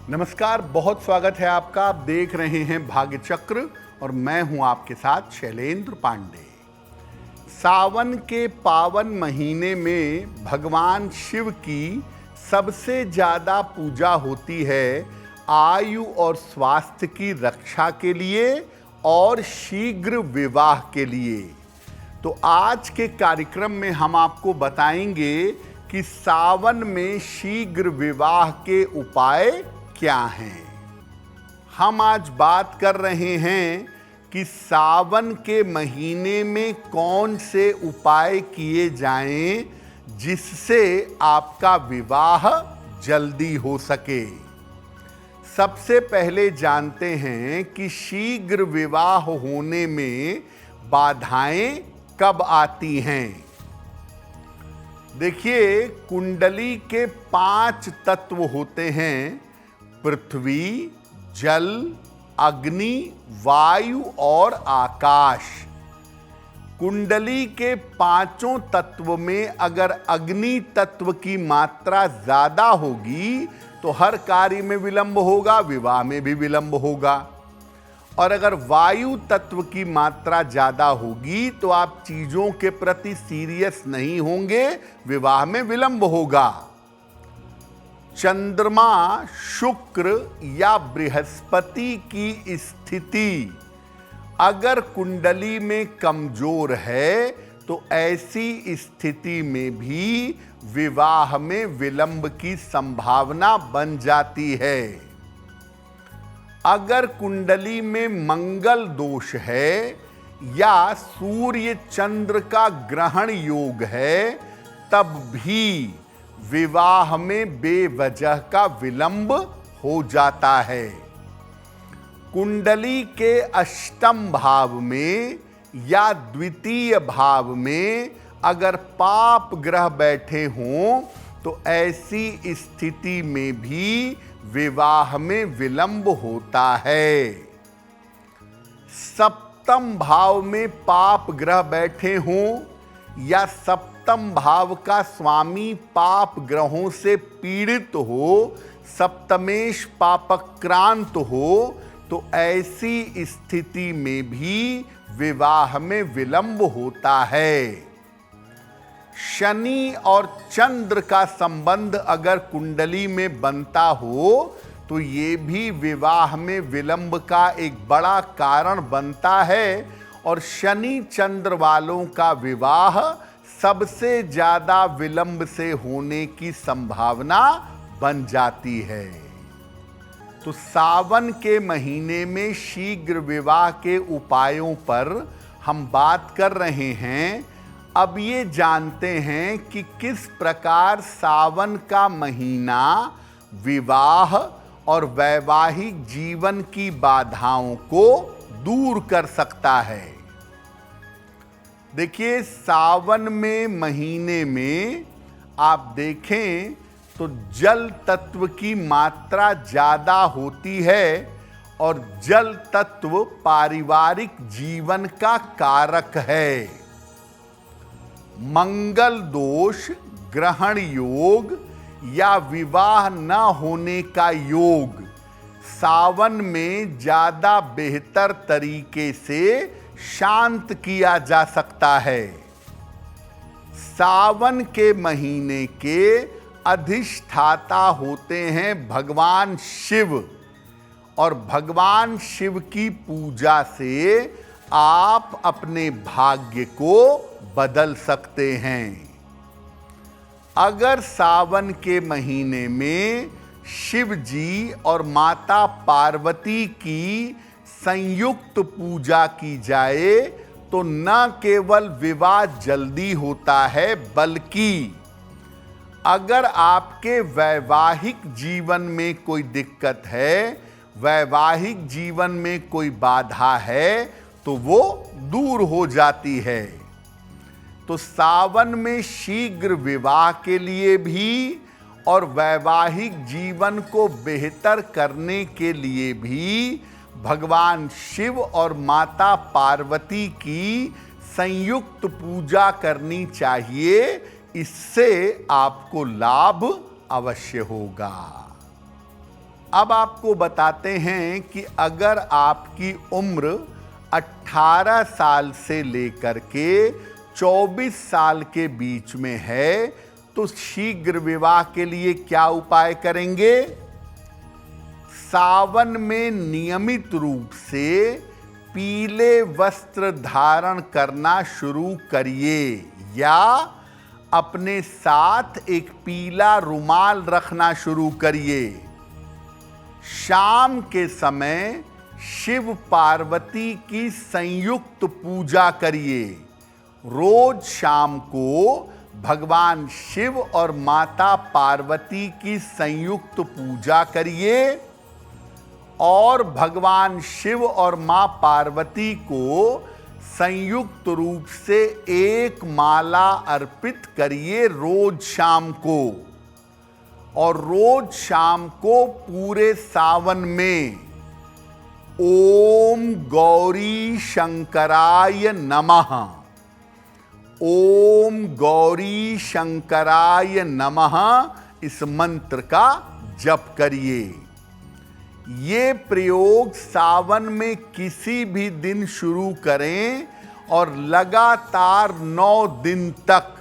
नमस्कार, बहुत स्वागत है आपका। आप देख रहे हैं भाग्य चक्र और मैं हूं आपके साथ शैलेंद्र पांडे। सावन के पावन महीने में भगवान शिव की सबसे ज़्यादा पूजा होती है आयु और स्वास्थ्य की रक्षा के लिए और शीघ्र विवाह के लिए। तो आज के कार्यक्रम में हम आपको बताएंगे कि सावन में शीघ्र विवाह के उपाय क्या हैं। हम आज बात कर रहे हैं कि सावन के महीने में कौन से उपाय किए जाएं जिससे आपका विवाह जल्दी हो सके। सबसे पहले जानते हैं कि शीघ्र विवाह होने में बाधाएं कब आती हैं। देखिए, कुंडली के 5 तत्व होते हैं: पृथ्वी, जल, अग्नि, वायु और आकाश। कुंडली के 5 तत्व में अगर अग्नि तत्व की मात्रा ज्यादा होगी तो हर कार्य में विलंब होगा, विवाह में भी विलंब होगा। और अगर वायु तत्व की मात्रा ज्यादा होगी तो आप चीजों के प्रति सीरियस नहीं होंगे, विवाह में विलंब होगा। चंद्रमा, शुक्र या बृहस्पति की स्थिति अगर कुंडली में कमजोर है तो ऐसी स्थिति में भी विवाह में विलंब की संभावना बन जाती है। अगर कुंडली में मंगल दोष है या सूर्य चंद्र का ग्रहण योग है तब भी विवाह में बेवजह का विलंब हो जाता है। कुंडली के अष्टम भाव में या द्वितीय भाव में अगर पाप ग्रह बैठे हों तो ऐसी स्थिति में भी विवाह में विलंब होता है। सप्तम भाव में पाप ग्रह बैठे हों या सप्तम भाव का स्वामी पाप ग्रहों से पीड़ित हो, सप्तमेश पापक्रांत हो, तो ऐसी स्थिति में भी विवाह में विलंब होता है। शनि और चंद्र का संबंध अगर कुंडली में बनता हो तो ये भी विवाह में विलंब का एक बड़ा कारण बनता है। और शनि चंद्र वालों का विवाह सबसे ज्यादा विलंब से होने की संभावना बन जाती है। तो सावन के महीने में शीघ्र विवाह के उपायों पर हम बात कर रहे हैं। अब ये जानते हैं कि किस प्रकार सावन का महीना विवाह और वैवाहिक जीवन की बाधाओं को दूर कर सकता है। देखिए, सावन में महीने में आप देखें तो जल तत्व की मात्रा ज्यादा होती है और जल तत्व पारिवारिक जीवन का कारक है। मंगल दोष, ग्रहण योग या विवाह न होने का योग सावन में ज्यादा बेहतर तरीके से शांत किया जा सकता है। सावन के महीने के अधिष्ठाता होते हैं भगवान शिव और भगवान शिव की पूजा से आप अपने भाग्य को बदल सकते हैं। अगर सावन के महीने में शिव जी और माता पार्वती की संयुक्त पूजा की जाए तो न केवल विवाह जल्दी होता है बल्कि अगर आपके वैवाहिक जीवन में कोई दिक्कत है, वैवाहिक जीवन में कोई बाधा है तो वो दूर हो जाती है। तो सावन में शीघ्र विवाह के लिए भी और वैवाहिक जीवन को बेहतर करने के लिए भी भगवान शिव और माता पार्वती की संयुक्त पूजा करनी चाहिए। इससे आपको लाभ अवश्य होगा। अब आपको बताते हैं कि अगर आपकी उम्र 18 साल से लेकर के 24 साल के बीच में है तो शीघ्र विवाह के लिए क्या उपाय करेंगे? सावन में नियमित रूप से पीले वस्त्र धारण करना शुरू करिए या अपने साथ एक पीला रुमाल रखना शुरू करिए। शाम के समय शिव पार्वती की संयुक्त पूजा करिए। रोज शाम को भगवान शिव और माता पार्वती की संयुक्त पूजा करिए और भगवान शिव और मां पार्वती को संयुक्त रूप से एक माला अर्पित करिए रोज शाम को। और रोज शाम को पूरे सावन में ओम गौरी शंकराय नमः, ओम गौरी शंकराय नमः इस मंत्र का जप करिए। ये प्रयोग सावन में किसी भी दिन शुरू करें और लगातार 9 दिन तक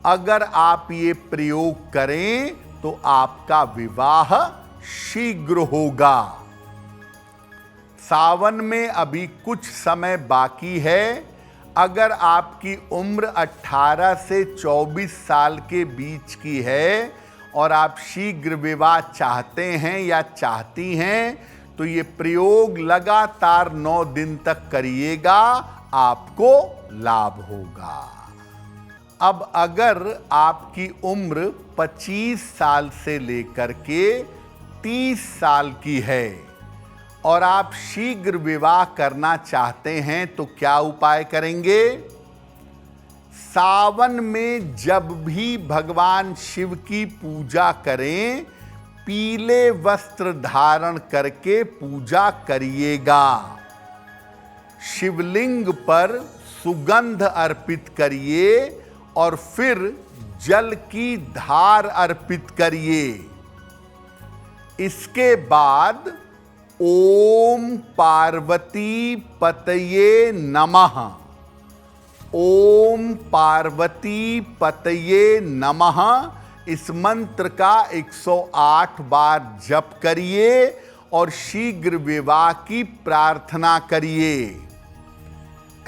अगर आप ये प्रयोग करें तो आपका विवाह शीघ्र होगा। सावन में अभी कुछ समय बाकी है। अगर आपकी उम्र 18 से 24 साल के बीच की है और आप शीघ्र विवाह चाहते हैं या चाहती हैं तो ये प्रयोग लगातार 9 दिन तक करिएगा, आपको लाभ होगा। अब अगर आपकी उम्र 25 साल से लेकर के 30 साल की है और आप शीघ्र विवाह करना चाहते हैं तो क्या उपाय करेंगे? सावन में जब भी भगवान शिव की पूजा करें, पीले वस्त्र धारण करके पूजा करिएगा। शिवलिंग पर सुगंध अर्पित करिए और फिर जल की धार अर्पित करिए। इसके बाद ओम पार्वती पतये नमः, ओम पार्वती पतये नमः इस मंत्र का 108 बार जप करिए और शीघ्र विवाह की प्रार्थना करिए।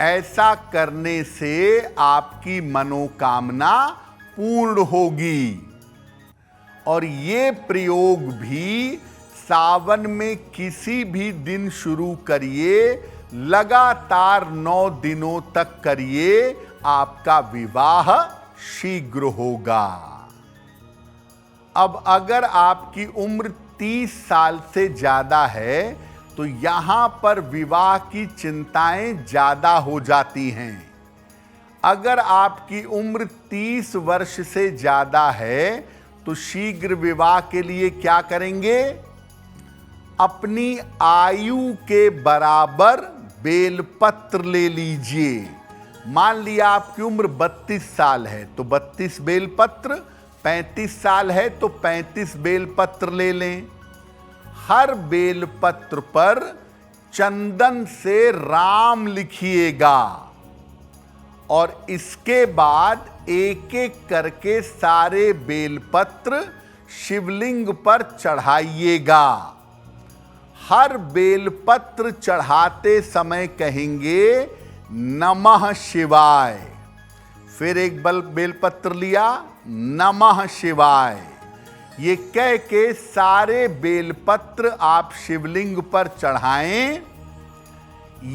ऐसा करने से आपकी मनोकामना पूर्ण होगी। और ये प्रयोग भी सावन में किसी भी दिन शुरू करिए, लगातार 9 दिनों तक करिए, आपका विवाह शीघ्र होगा। अब अगर आपकी उम्र 30 साल से ज्यादा है तो यहां पर विवाह की चिंताएं ज्यादा हो जाती हैं। अगर आपकी उम्र 30 वर्ष से ज्यादा है तो शीघ्र विवाह के लिए क्या करेंगे? अपनी आयु के बराबर बेलपत्र ले लीजिए। मान लिया आपकी उम्र 32 साल है तो 32 बेलपत्र, 35 साल है तो 35 बेलपत्र ले लें। हर बेलपत्र पर चंदन से राम लिखिएगा और इसके बाद एक एक करके सारे बेलपत्र शिवलिंग पर चढ़ाइएगा। हर बेलपत्र चढ़ाते समय कहेंगे नमः शिवाय। फिर एक बेलपत्र लिया, नमः शिवाय। ये कह के सारे बेलपत्र आप शिवलिंग पर चढ़ाएं।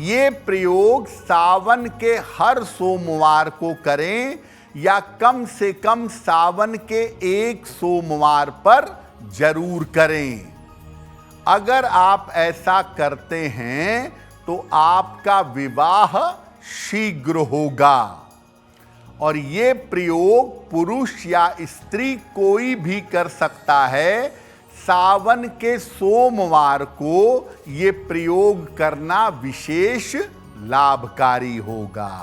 ये प्रयोग सावन के हर सोमवार को करें या कम से कम सावन के एक सोमवार पर जरूर करें। अगर आप ऐसा करते हैं तो आपका विवाह शीघ्र होगा। और ये प्रयोग पुरुष या स्त्री कोई भी कर सकता है। सावन के सोमवार को ये प्रयोग करना विशेष लाभकारी होगा।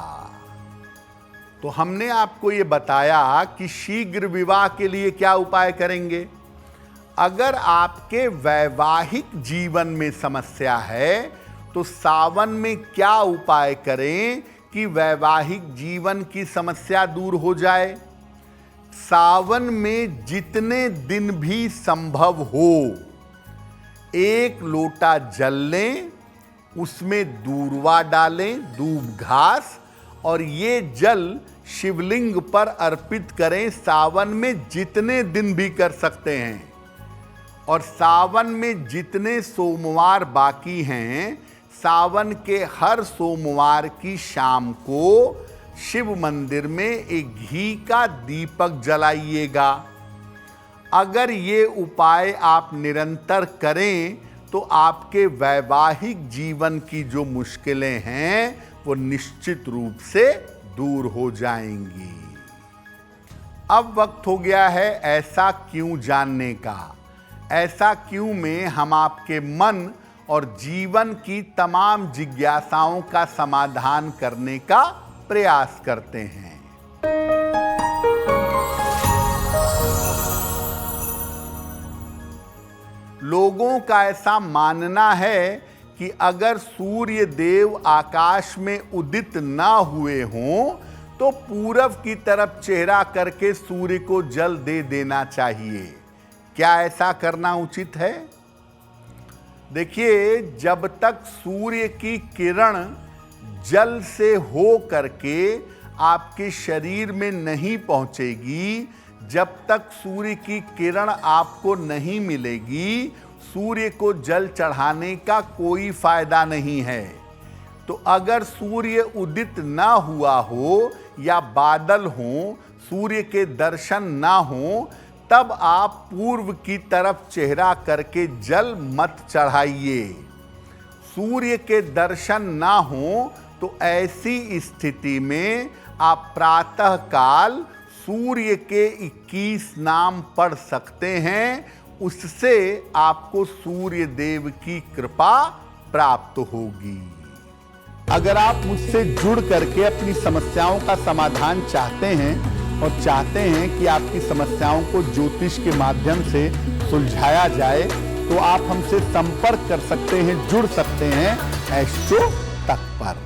तो हमने आपको ये बताया कि शीघ्र विवाह के लिए क्या उपाय करेंगे। अगर आपके वैवाहिक जीवन में समस्या है तो सावन में क्या उपाय करें कि वैवाहिक जीवन की समस्या दूर हो जाए। सावन में जितने दिन भी संभव हो 1 लोटा जल लें, उसमें दूर्वा डालें, दूब घास, और ये जल शिवलिंग पर अर्पित करें। सावन में जितने दिन भी कर सकते हैं, और सावन में जितने सोमवार बाकी हैं, सावन के हर सोमवार की शाम को शिव मंदिर में एक घी का दीपक जलाइएगा। अगर ये उपाय आप निरंतर करें तो आपके वैवाहिक जीवन की जो मुश्किलें हैं वो निश्चित रूप से दूर हो जाएंगी। अब वक्त हो गया है ऐसा क्यों जानने का। ऐसा क्यों में हम आपके मन और जीवन की तमाम जिज्ञासाओं का समाधान करने का प्रयास करते हैं। लोगों का ऐसा मानना है कि अगर सूर्य देव आकाश में उदित ना हुए हों तो पूरब की तरफ चेहरा करके सूर्य को जल दे देना चाहिए। क्या ऐसा करना उचित है? देखिए, जब तक सूर्य की किरण जल से हो करके आपके शरीर में नहीं पहुंचेगी, जब तक सूर्य की किरण आपको नहीं मिलेगी, सूर्य को जल चढ़ाने का कोई फायदा नहीं है। तो अगर सूर्य उदित ना हुआ हो या बादल हो, सूर्य के दर्शन ना हो, तब आप पूर्व की तरफ चेहरा करके जल मत चढ़ाइए। सूर्य के दर्शन ना हो तो ऐसी स्थिति में आप प्रातः काल सूर्य के 21 नाम पढ़ सकते हैं। उससे आपको सूर्य देव की कृपा प्राप्त होगी। अगर आप मुझसे जुड़ करके अपनी समस्याओं का समाधान चाहते हैं और चाहते हैं कि आपकी समस्याओं को ज्योतिष के माध्यम से सुलझाया जाए, तो आप हमसे संपर्क कर सकते हैं, जुड़ सकते हैं एस्ट्रो तक पर।